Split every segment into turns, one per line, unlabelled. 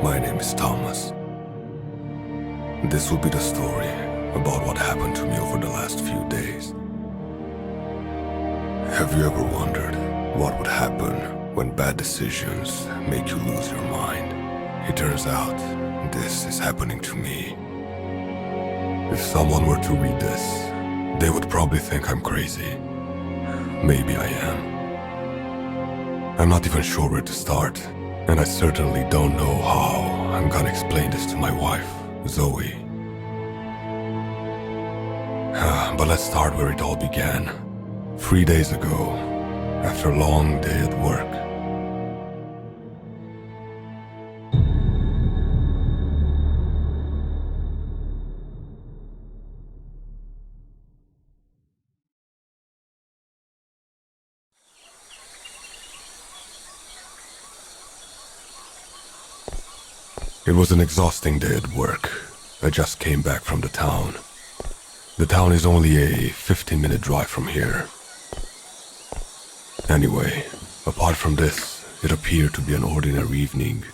My name is Thomas. This will be the story about what happened to me over the last few days. Have you ever wondered what would happen when bad decisions make you lose your mind? It turns out this is happening to me. If someone were to read this, they would probably think I'm crazy. Maybe I am. I'm not even sure where to start, and I certainly don't know how I'm gonna explain this to my wife, Zoe. But let's start where it all began. 3 days ago, after a long day at work. It was an exhausting day at work. I just came back from the town. The town is only a 15-minute drive from here. Anyway, apart from this, it appeared to be an ordinary evening.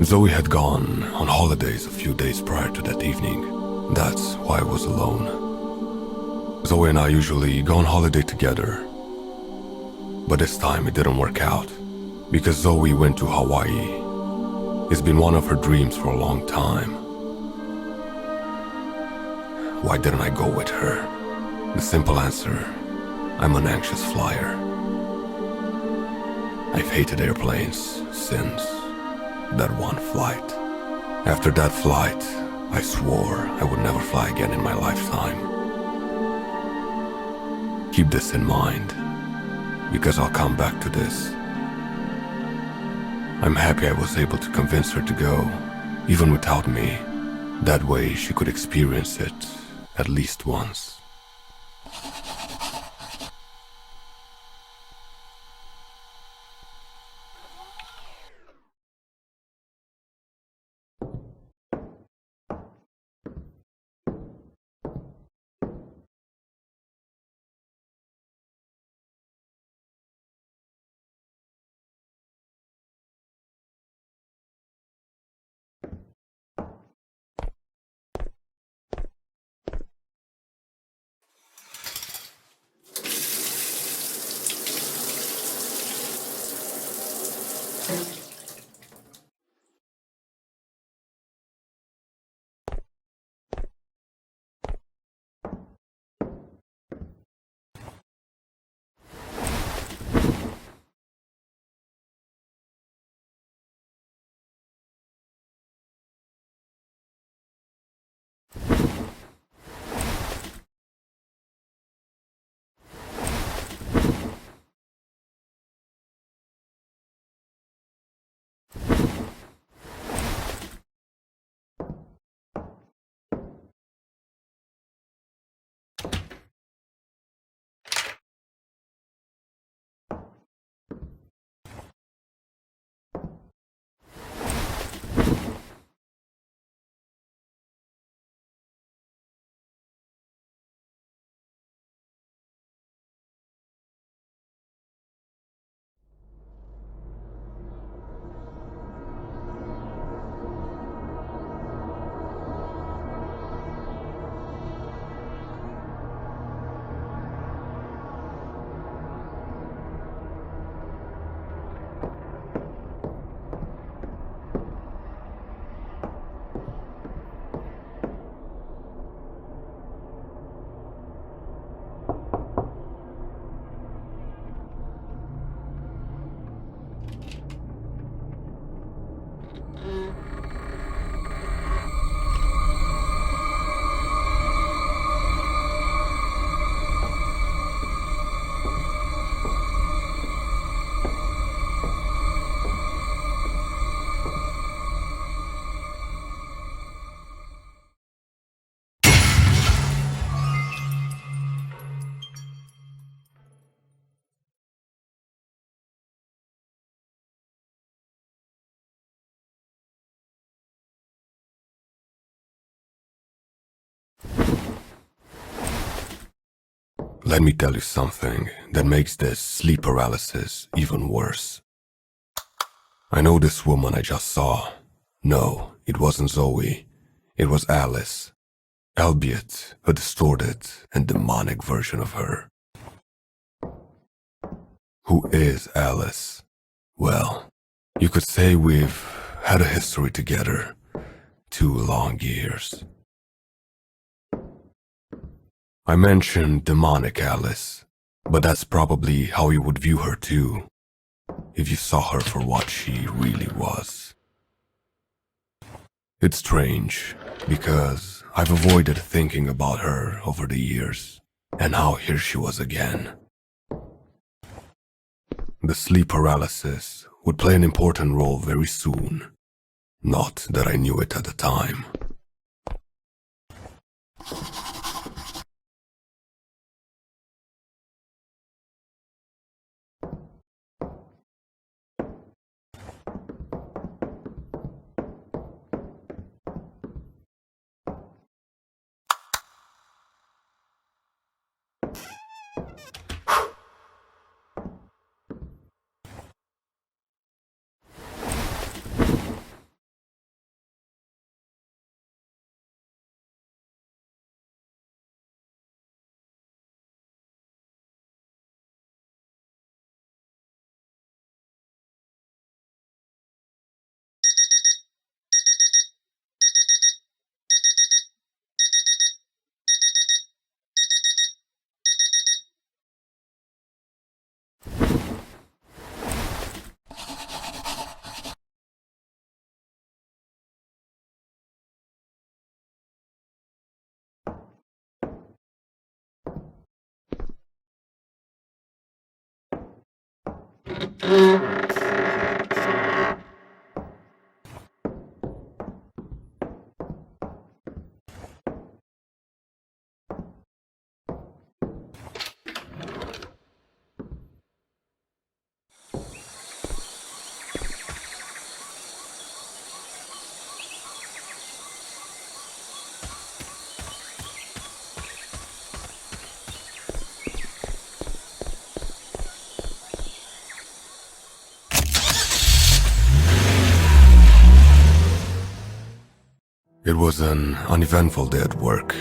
Zoe had gone on holidays a few days prior to that evening. That's why I was alone. Zoe and I usually go on holiday together. But this time it didn't work out because Zoe went to Hawaii. It's been one of her dreams for a long time. Why didn't I go with her? The simple answer, I'm an anxious flyer. I've hated airplanes since that one flight. After that flight, I swore I would never fly again in my lifetime. Keep this in mind, because I'll come back to this. I'm happy I was able to convince her to go, even without me. That way she could experience it at least once. Let me tell you something that makes this sleep paralysis even worse. I know this woman I just saw. No, it wasn't Zoe. It was Alice. Albeit a distorted and demonic version of her. Who is Alice? Well, you could say we've had a history together. 2 long years. I mentioned demonic Alice, but that's probably how you would view her too, if you saw her for what she really was. It's strange, because I've avoided thinking about her over the years, and now here she was again. The sleep paralysis would play an important role very soon. Not that I knew it at the time. It was an uneventful day at work,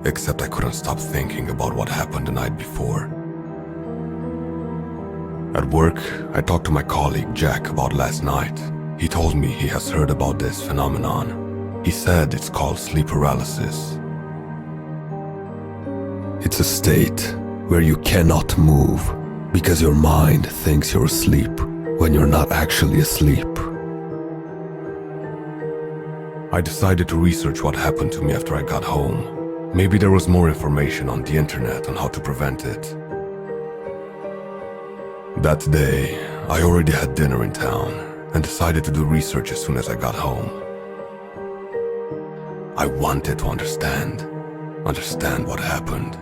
except I couldn't stop thinking about what happened the night before. At work, I talked to my colleague Jack about last night. He told me he has heard about this phenomenon. He said it's called sleep paralysis. It's a state where you cannot move because your mind thinks you're asleep when you're not actually asleep. I decided to research what happened to me after I got home. Maybe there was more information on the internet on how to prevent it. That day, I already had dinner in town and decided to do research as soon as I got home. I wanted to understand what happened.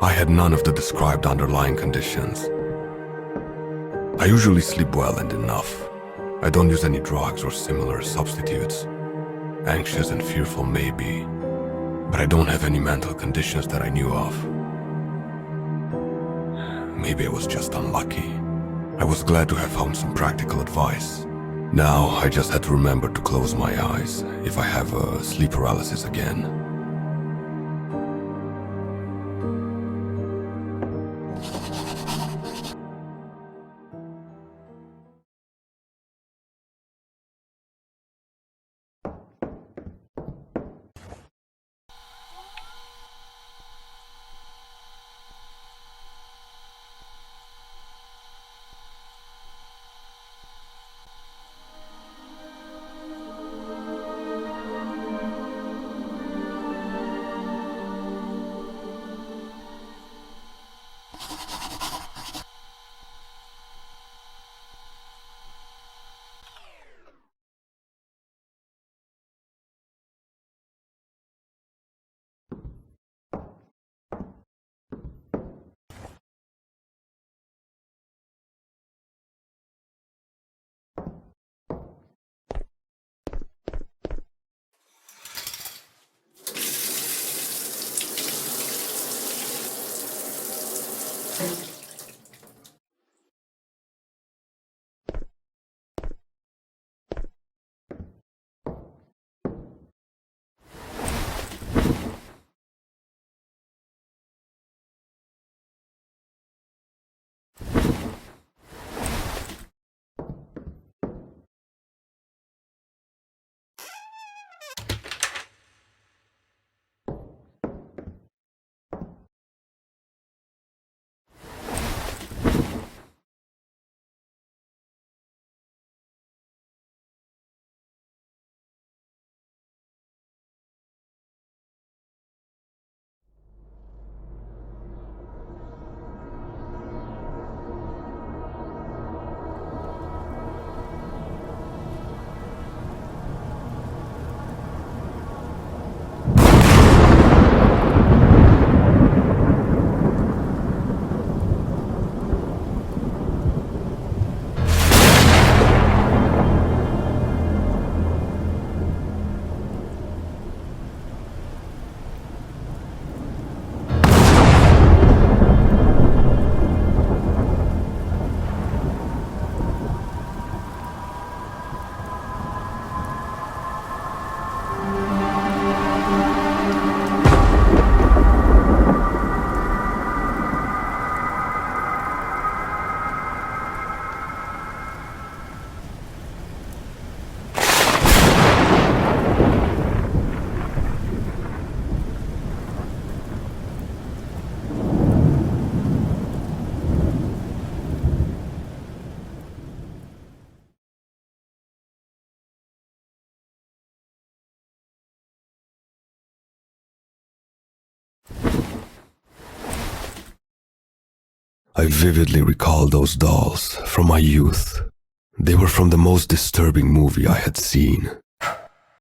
I had none of the described underlying conditions. I usually sleep well and enough. I don't use any drugs or similar substitutes. Anxious and fearful maybe, but I don't have any mental conditions that I knew of. Maybe I was just unlucky. I was glad to have found some practical advice. Now I just had to remember to close my eyes if I have sleep paralysis again. I vividly recall those dolls from my youth. They were from the most disturbing movie I had seen.